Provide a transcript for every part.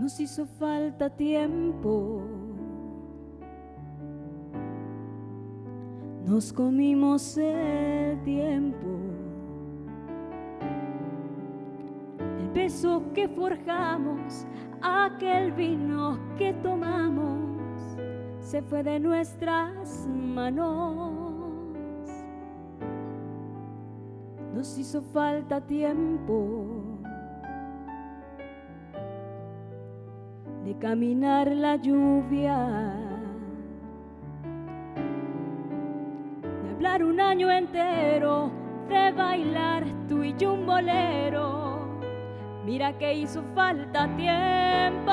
Nos hizo falta tiempo, nos comimos el tiempo, el beso que forjamos, aquel vino que tomamos, se fue de nuestras manos. Nos hizo falta tiempo de caminar la lluvia, de hablar un año entero, de bailar tú y yo un bolero. Mira que hizo falta tiempo.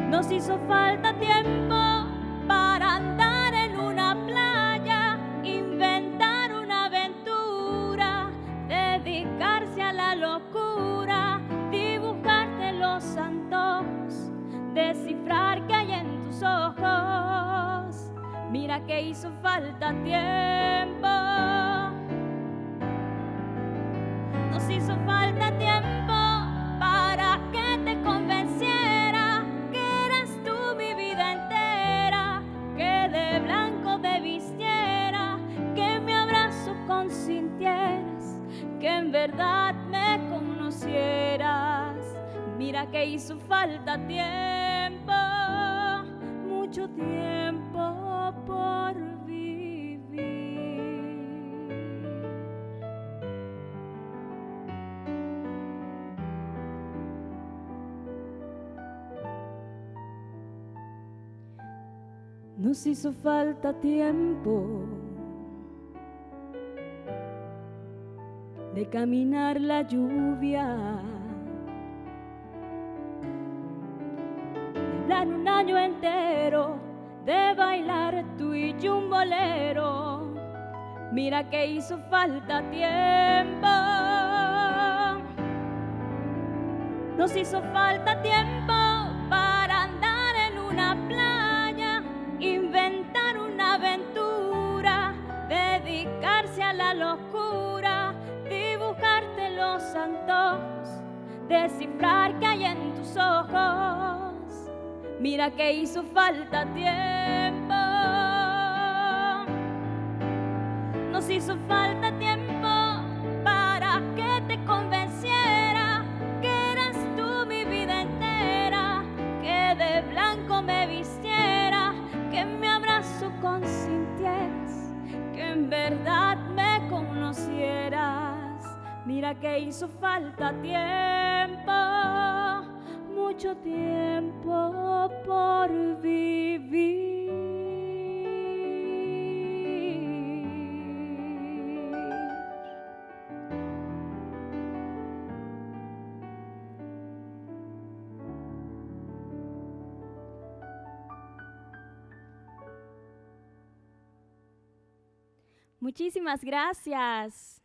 Nos hizo falta tiempo para andar en una playa, inventar una aventura, dedicarse a la locura, dibujarte los antojos, descifrar qué hay en tus ojos. Mira que hizo falta tiempo. Nos hizo falta tiempo para que te convenciera que eras tú mi vida entera, que de blanco te vistiera, que mi abrazo consintieras, que en verdad me conocieras. Mira que hizo falta tiempo, mucho tiempo por vivir. Nos hizo falta tiempo de caminar la lluvia, de hablar un año entero, de bailar tú y yo un bolero. Mira que hizo falta tiempo. Nos hizo falta tiempo para andar en una playa, inventar una aventura, dedicarse a la locura, dibujarte los antojos, descifrar qué hay en tus ojos. Mira que hizo falta tiempo. Nos hizo falta tiempo para que te convenciera que eras tú mi vida entera, que de blanco me vistiera, que mi abrazo consintieras, que en verdad me conocieras. Mira que hizo falta tiempo, mucho tiempo por vivir. Muchísimas gracias.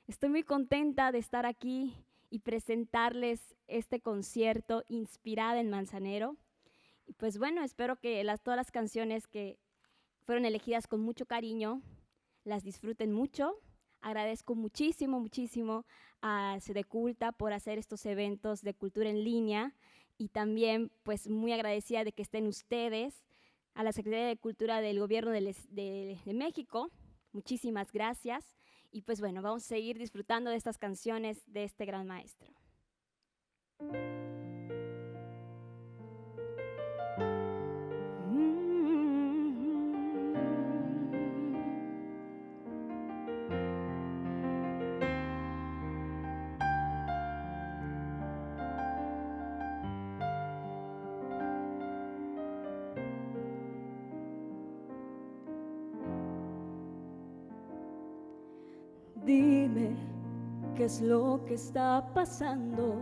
Estoy muy contenta de estar aquí y presentarles este concierto inspirado en Manzanero. Y pues bueno, espero que todas las canciones que fueron elegidas con mucho cariño las disfruten mucho. Agradezco muchísimo, muchísimo a Sedeculta por hacer estos eventos de cultura en línea, y también pues muy agradecida de que estén ustedes, a la Secretaría de Cultura del Gobierno de México. Muchísimas gracias. Y pues bueno, vamos a seguir disfrutando de estas canciones de este gran maestro. Dime qué es lo que está pasando,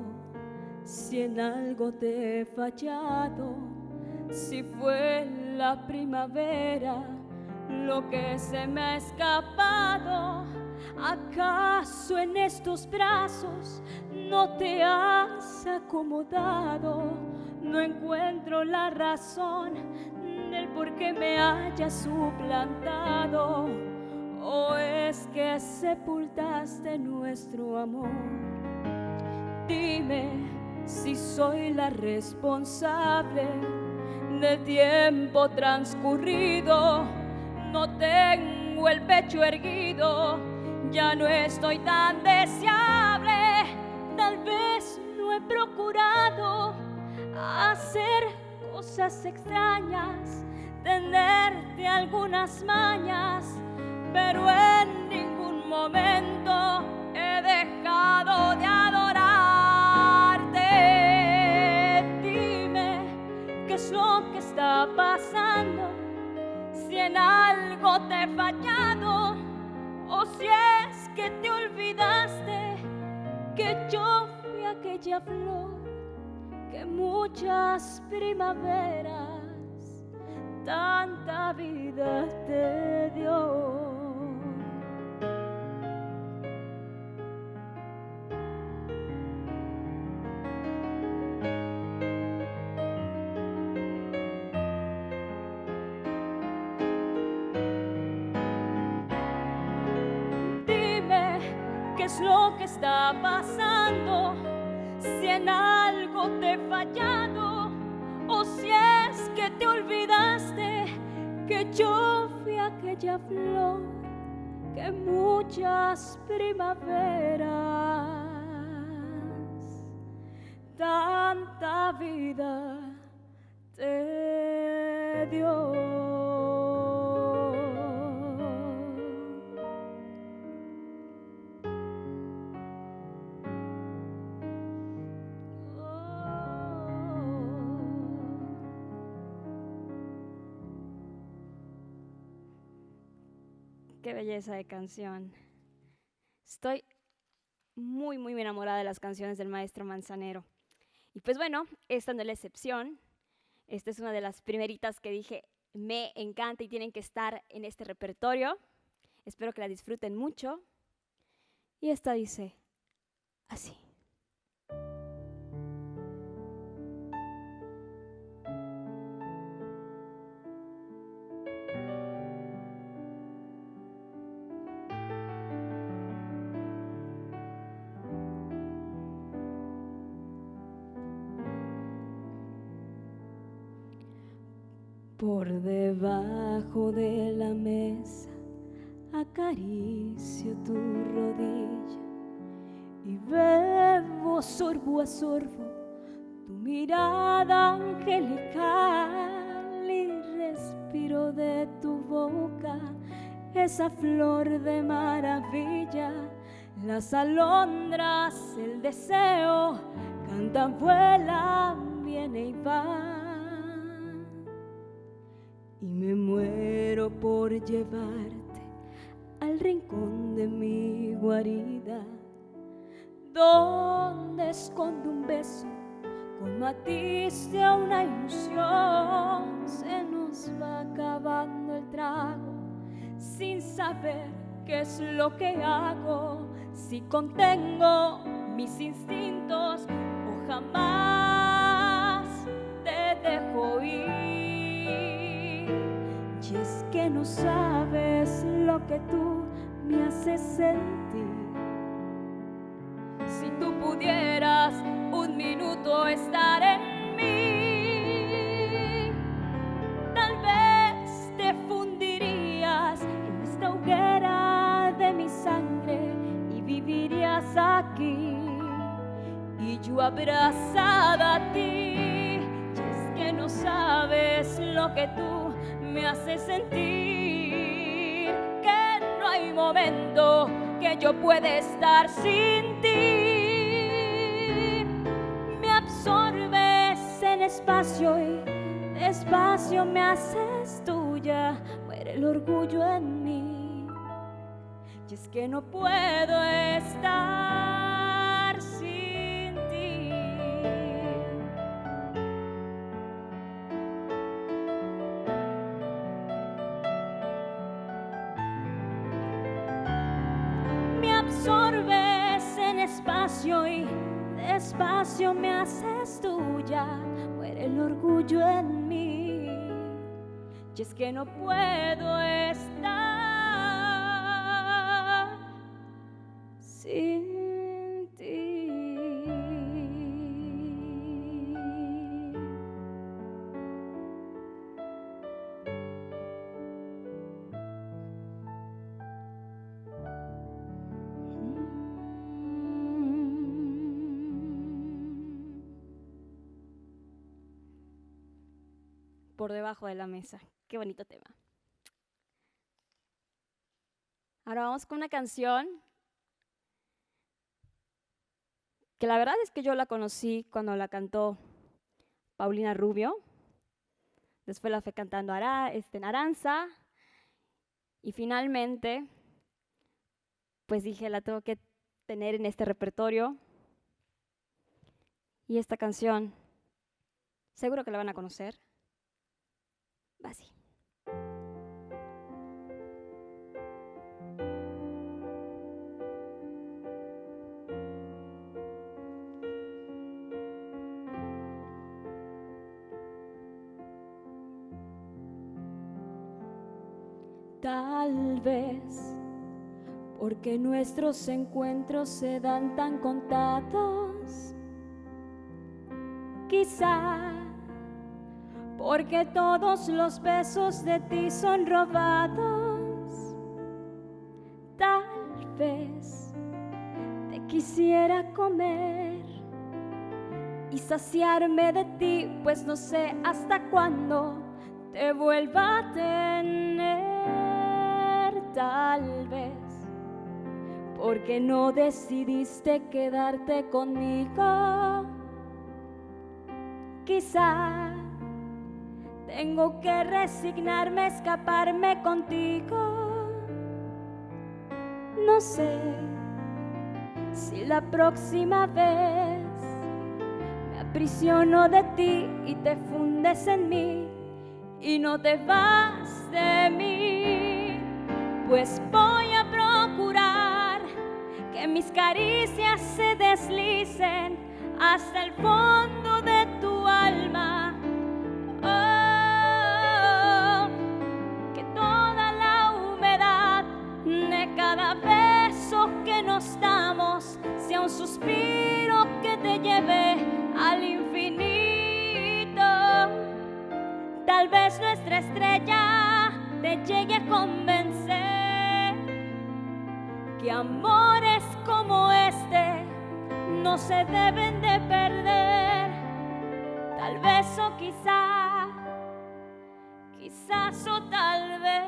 si en algo te he fallado, si fue la primavera lo que se me ha escapado. ¿Acaso en estos brazos no te has acomodado? No encuentro la razón del por qué me hayas suplantado. ¿O es que sepultaste nuestro amor? Dime si soy la responsable del tiempo transcurrido. No tengo el pecho erguido, ya no estoy tan deseable. Tal vez no he procurado hacer cosas extrañas, tenerte algunas mañas, pero en ningún momento he dejado de adorarte. Dime qué es lo que está pasando, si en algo te he fallado o si es que te olvidaste que yo fui aquella flor que muchas primaveras tanta vida te dio. Dime qué es lo que está pasando, si en algo te he fallado o si es que te olvidaste que yo fui aquella flor que muchas primaveras tanta vida te dio. Qué belleza de canción. Estoy muy enamorada de las canciones del maestro Manzanero. Y pues bueno, esta no es la excepción. Esta es una de las primeritas que dije, me encanta y tienen que estar en este repertorio. Espero que la disfruten mucho. Y esta dice así. Por debajo de la mesa acaricio tu rodilla y bebo sorbo a sorbo tu mirada angelical y respiro de tu boca esa flor de maravilla. Las alondras, el deseo, cantan, vuelan, viene y va. Y me muero por llevarte al rincón de mi guarida, donde escondo un beso con matiz de una ilusión. Se nos va acabando el trago sin saber qué es lo que hago, si contengo mis instintos o jamás te dejo ir. Y es que no sabes lo que tú me haces sentir. Si tú pudieras un minuto estar en mí, tal vez te fundirías en esta hoguera de mi sangre y vivirías aquí y yo abrazada a ti. Y es que no sabes lo que tú me hace sentir, que no hay momento que yo pueda estar sin ti. Me absorbes en espacio y despacio me haces tuya. Muere el orgullo en mí y es que no puedo estar sin ti. Absorbes en espacio y despacio me haces tuya. Muere el orgullo en mí y es que no puedo estar sin ti. por debajo de la mesa. Qué bonito tema. Ahora vamos con una canción que la verdad es que yo la conocí cuando la cantó Paulina Rubio. Después la fue cantando Aranza. Y finalmente, pues dije, la tengo que tener en este repertorio. Y esta canción, seguro que la van a conocer. Va así. Tal vez porque nuestros encuentros se dan tan contados, quizá porque todos los besos de ti son robados. Tal vez te quisiera comer y saciarme de ti, pues no sé hasta cuándo te vuelva a tener. Tal vez porque no decidiste quedarte conmigo, quizá tengo que resignarme a escaparme contigo. No sé si la próxima vez me aprisiono de ti y te fundes en mí y no te vas de mí, pues voy a procurar que mis caricias se deslicen hasta el fondo de tu alma. Oh, que toda la humedad de cada beso que nos damos sea un suspiro que te lleve al infinito. Tal vez nuestra estrella te llegue a convencer que amores como este no se deben de perder. Tal vez o quizás o tal vez.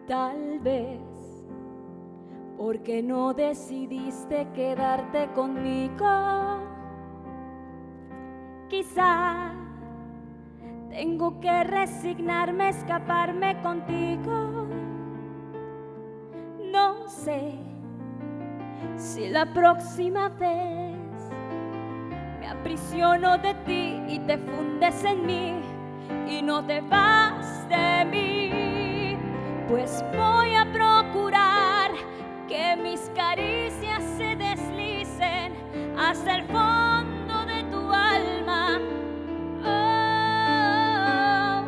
Tal vez porque no decidiste quedarte conmigo, quizá tengo que resignarme a escaparme contigo. No sé si la próxima vez me aprisiono de ti y te fundes en mí y no te vas de mí, pues voy a procurar que mis caricias se deslicen hasta el fondo de tu alma. Oh,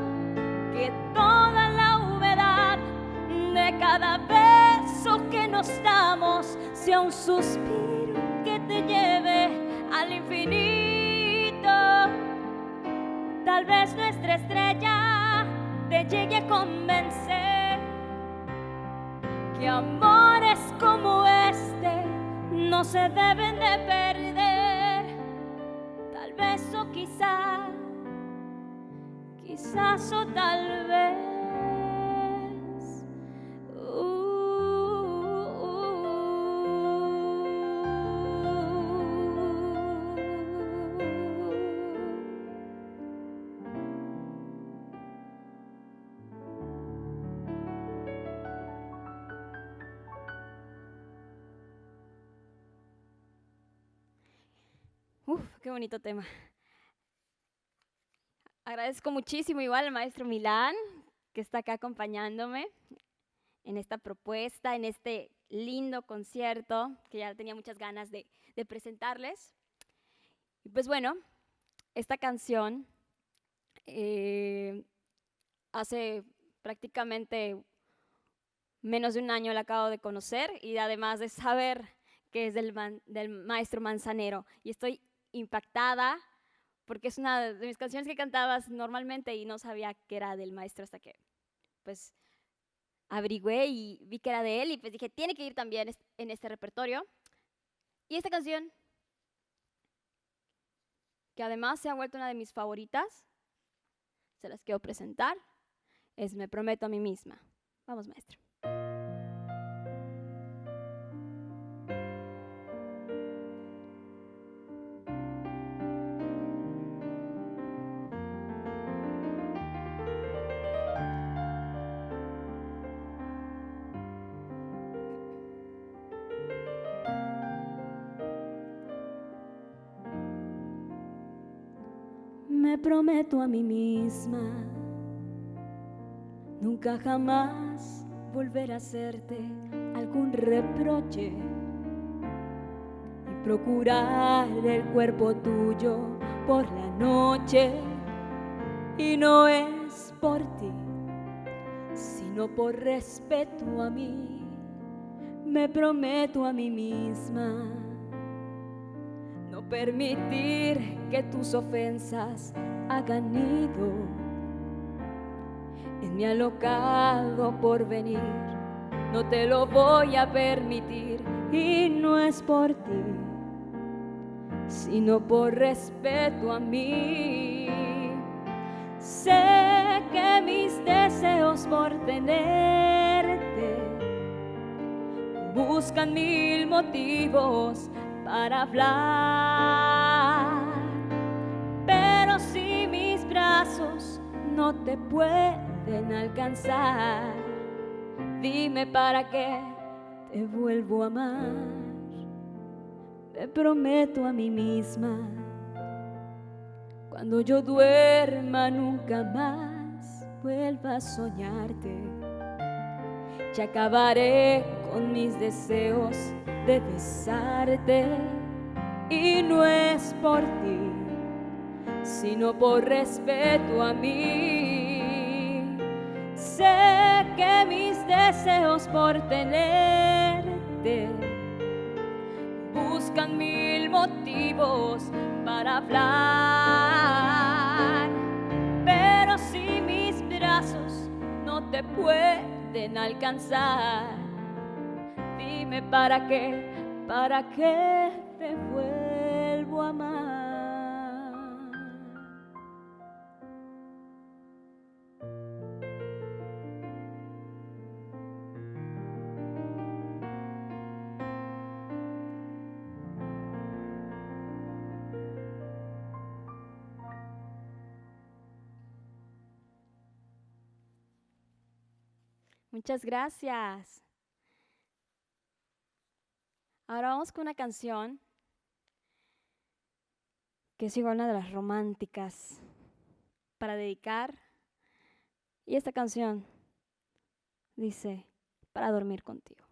que toda la humedad de cada beso que nos damos sea un suspiro que te lleve al infinito. Tal vez nuestra estrella te llegue a convencer que amores como este no se deben de perder. Tal vez o quizás o tal vez. Qué bonito tema. Agradezco muchísimo igual al maestro Milán, que está acá acompañándome en esta propuesta, en este lindo concierto, que ya tenía muchas ganas de presentarles. Y pues bueno, esta canción hace prácticamente menos de un año la acabo de conocer y además de saber que es del maestro Manzanero. Y estoy impactada porque es una de mis canciones que cantabas normalmente y no sabía que era del maestro hasta que pues averigüé y vi que era de él y pues dije, tiene que ir también en este repertorio. Y esta canción, que además se ha vuelto una de mis favoritas, se las quiero presentar, es Me prometo a mí misma. Vamos, maestro. Me prometo a mí misma nunca jamás volver a hacerte algún reproche y procurar el cuerpo tuyo por la noche. Y no es por ti, sino por respeto a mí. Me prometo a mí misma no permitir que tus ofensas hagan nido en mi alocado porvenir. No te lo voy a permitir y no es por ti, sino por respeto a mí. Sé que mis deseos por tenerte buscan mil motivos para hablar, pero si mis brazos no te pueden alcanzar, dime para qué te vuelvo a amar. Me prometo a mí misma, cuando yo duerma nunca más vuelva a soñarte. Y acabaré con mis deseos de besarte. Y no es por ti, sino por respeto a mí. Sé que mis deseos por tenerte buscan mil motivos para hablar, pero si mis brazos no te pueden alcanzar, dime para qué te vuelvo a amar. Muchas gracias. Ahora vamos con una canción que es igual una de las románticas para dedicar. Y esta canción dice, para dormir contigo.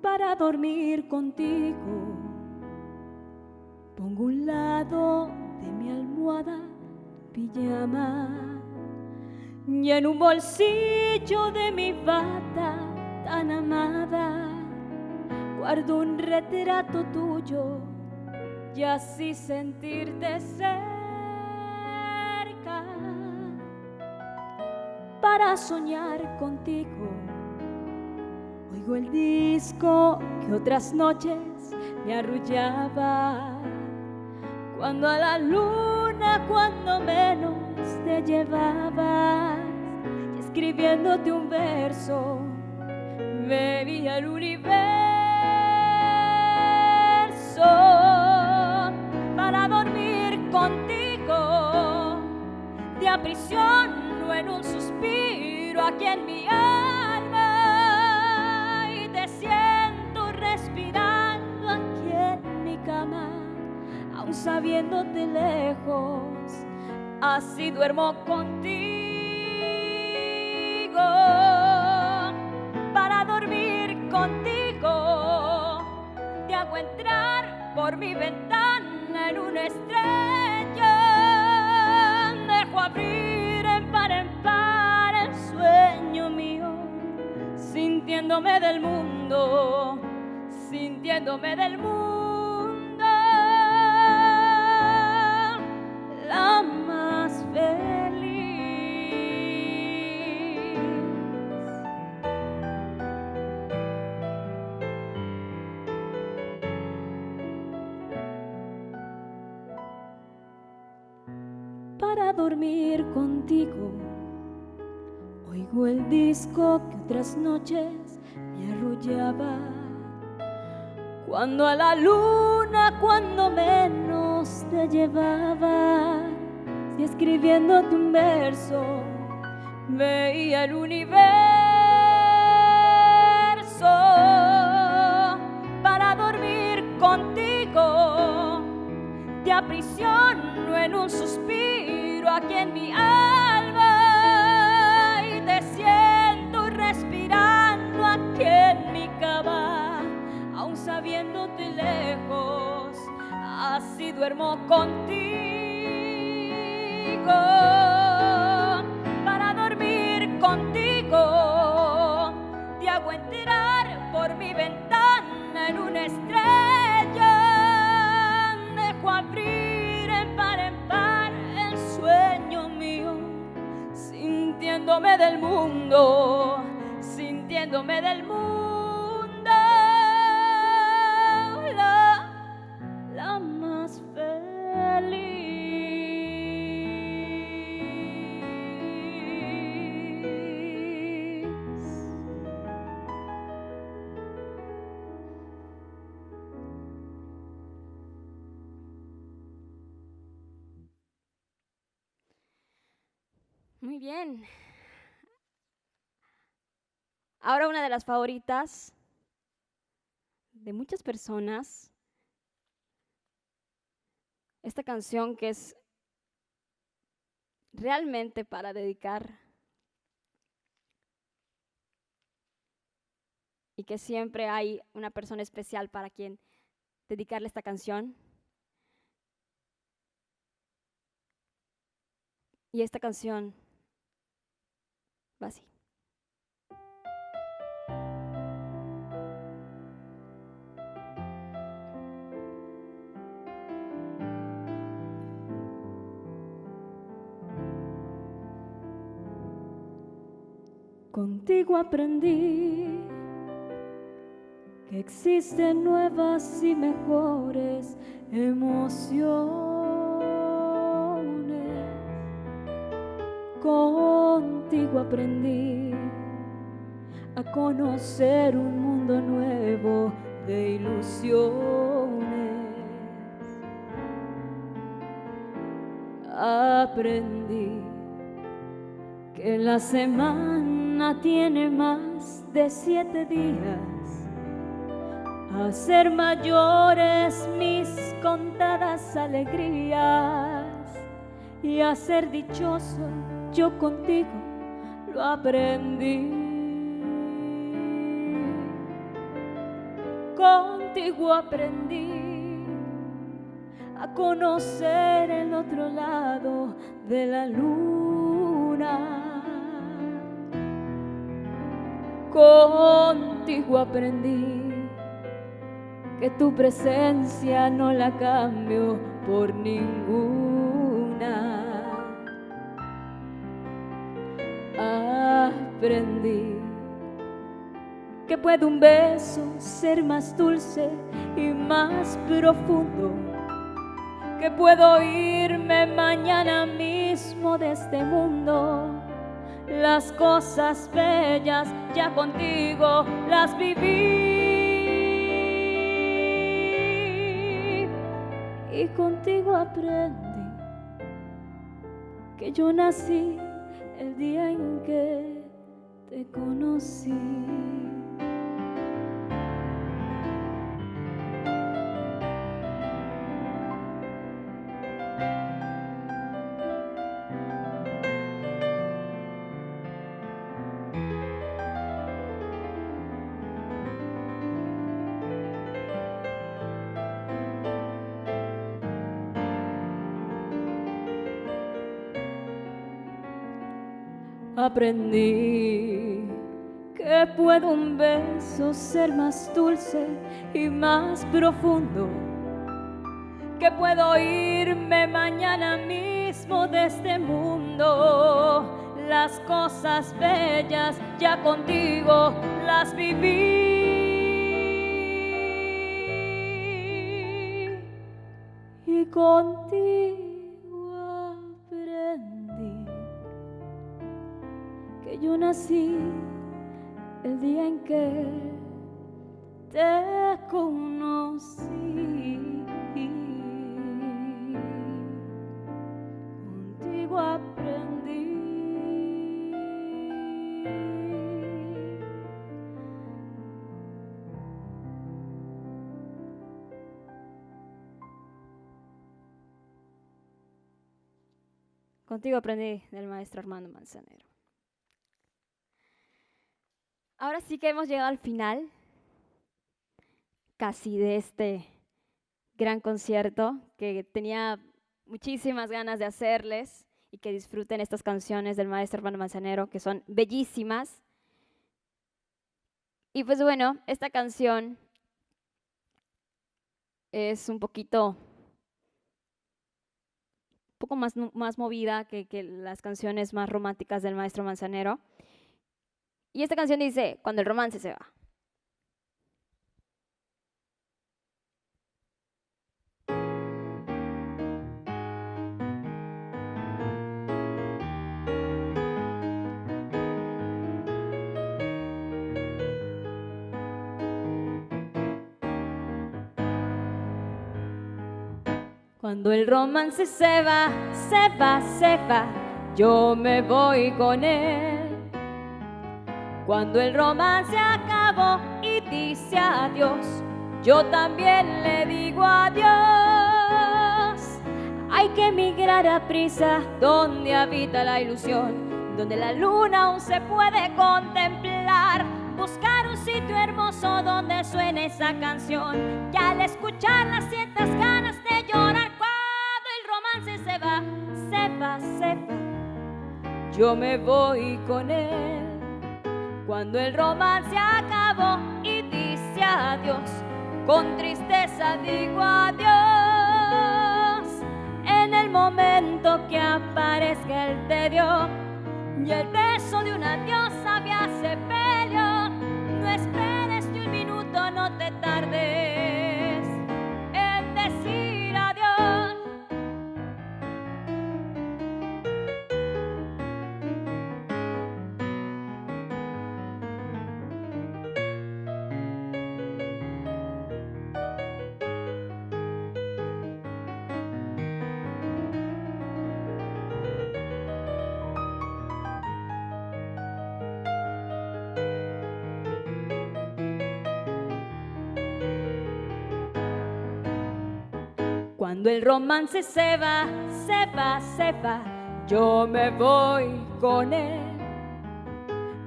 Para dormir contigo, pongo un lado de mi almohada pijama y en un bolsillo de mi bata tan amada guardo un retrato tuyo y así sentirte cerca. Para soñar contigo oigo el disco que otras noches me arrullaba, cuando a la luna, cuando menos te llevabas, y escribiéndote un verso, veía el universo. Para dormir contigo, te aprisiono en un suspiro aquí en mi alma, y te siento respirando aquí en mi cama, aún sabiéndote lejos, así duermo contigo. por mi ventana en una estrella, dejo abrir en par el sueño mío, sintiéndome del mundo, sintiéndome del mundo, la más feliz. Para dormir contigo, oigo el disco que otras noches me arrullaba. Cuando a la luna, cuando menos te llevaba, y escribiéndote un verso, veía el universo. Para dormir contigo, te aprisiono en un suspiro aquí en mi alma y te siento respirando aquí en mi cama, aún sabiéndote lejos, así duermo contigo. Para dormir contigo, te hago entrar por mi ventana en una estrella, dejo abrir en par el sueño mío, sintiéndome del mundo, sintiéndome del mundo, la más feliz. Muy bien. Ahora una de las favoritas de muchas personas. Esta canción que es realmente para dedicar y que siempre hay una persona especial para quien dedicarle esta canción. Y esta canción va así. Contigo aprendí que existen nuevas y mejores emociones. Contigo aprendí a conocer un mundo nuevo de ilusiones. Aprendí que la semana tiene más de 7 días, a ser mayores mis contadas alegrías y a ser dichoso yo contigo lo aprendí. Contigo aprendí a conocer el otro lado de la luna. Contigo aprendí que tu presencia no la cambio por ninguna. Aprendí que puede un beso ser más dulce y más profundo, que puedo irme mañana mismo de este mundo. Las cosas bellas ya contigo las viví y contigo aprendí que yo nací el día en que te conocí. Aprendí que puede un beso ser más dulce y más profundo, que puedo irme mañana mismo de este mundo. Las cosas bellas ya contigo las viví y contigo aprendí que yo nací el día en que te conocí. Contigo aprendí. Contigo aprendí del maestro Armando Manzanero. Ahora sí que hemos llegado al final, casi de este gran concierto que tenía muchísimas ganas de hacerles y que disfruten estas canciones del maestro Armando Manzanero, que son bellísimas. Y pues bueno, esta canción es un poco más movida que las canciones más románticas del maestro Manzanero. Y esta canción dice, cuando el romance se va. Cuando el romance se va, se va, se va, yo me voy con él. Cuando el romance acabó y dice adiós, yo también le digo adiós. Hay que emigrar a prisa donde habita la ilusión, donde la luna aún se puede contemplar. Buscar un sitio hermoso donde suene esa canción, que al escucharla sientas ganas de llorar. Cuando el romance se va, se va, se va, yo me voy con él. Cuando el romance acabó y dice adiós, con tristeza digo adiós. En el momento que aparezca el tedio y el beso de un adiós había sepelio, no esperes ni un minuto, no te tardes en decir adiós. Cuando el romance se va, se va, se va, yo me voy con él.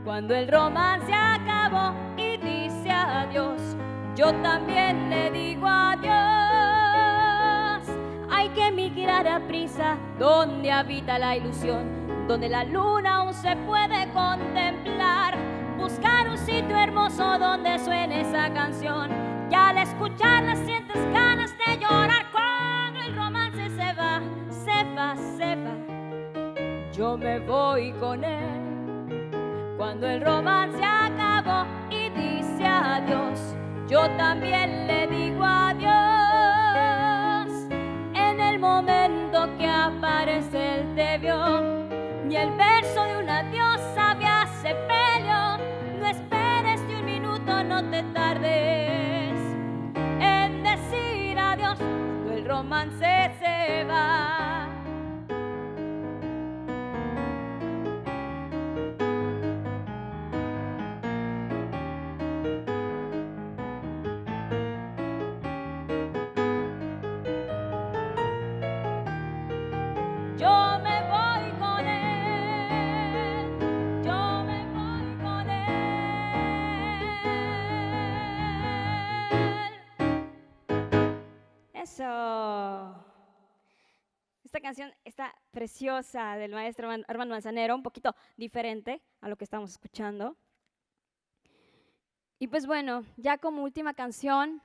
Cuando el romance acabó y dice adiós, yo también le digo adiós. Hay que emigrar a prisa donde habita la ilusión, donde la luna aún se puede contemplar. Buscar un sitio hermoso donde suene esa canción, que al escucharla sientes ganas de llorar. Cuando el romance se va, se va, se va, yo me voy con él. Cuando el romance acabó y dice adiós, yo también le digo adiós. En el momento que aparece el tedio y el verso de un adiós había sepelio, no esperes ni un minuto, no te tardes en decir adiós. Cuando el romance se va. Yo me voy con él, yo me voy con él. Eso. Esta canción está preciosa del maestro Armando Manzanero, un poquito diferente a lo que estamos escuchando. Y pues bueno, ya como última canción,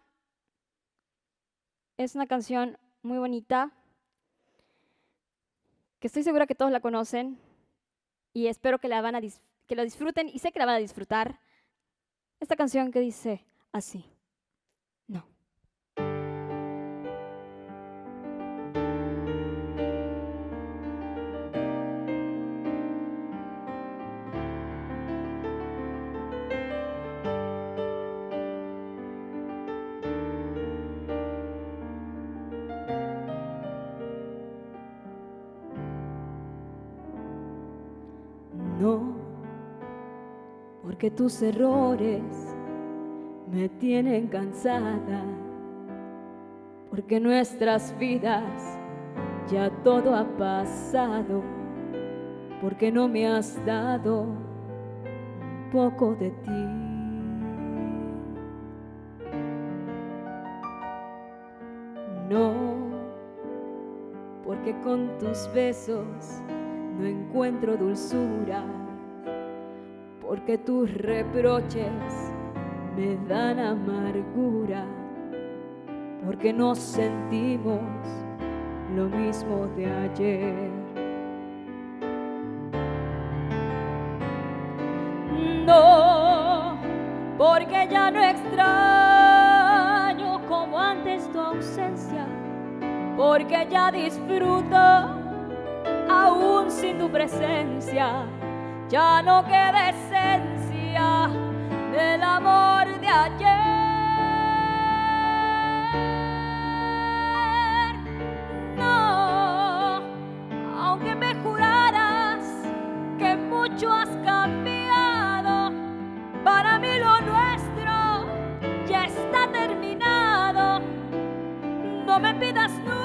es una canción muy bonita, que estoy segura que todos la conocen y espero que que lo disfruten y sé que la van a disfrutar. Esta canción que dice así: no. No, porque tus errores me tienen cansada, porque nuestras vidas ya todo ha pasado, porque no me has dado un poco de ti. No, porque con tus besos no encuentro dulzura, porque tus reproches me dan amargura, porque no sentimos lo mismo de ayer. No, porque ya no extraño como antes tu ausencia, porque ya disfruto aún sin tu presencia. Ya no queda esencia del amor de ayer. No, aunque me juraras que mucho has cambiado, para mí lo nuestro ya está terminado. No me pidas nunca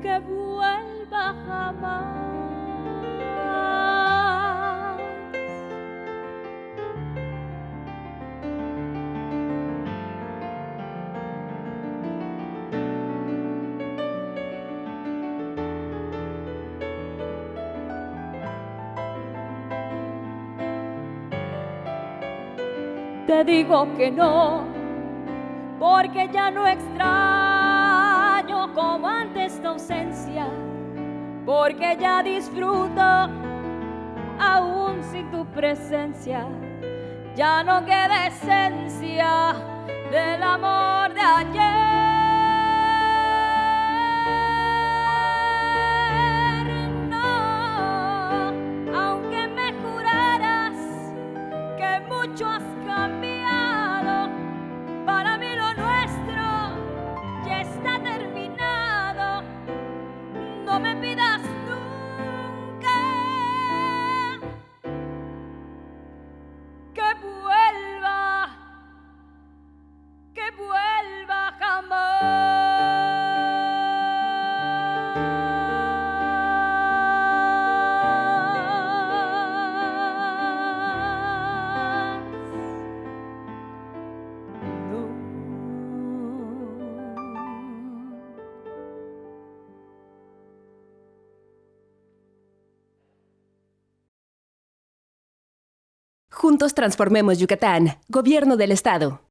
que vuelva jamás. Te digo que no, porque ya no extraño como antes tu ausencia, porque ya disfruto aún sin tu presencia. Ya no queda esencia del amor de ayer. No, aunque me juraras que mucho has cambiado, para mí lo nuestro ya está terminado. No me pidas nunca que vuelva jamás. No. Juntos transformemos Yucatán. Gobierno del Estado.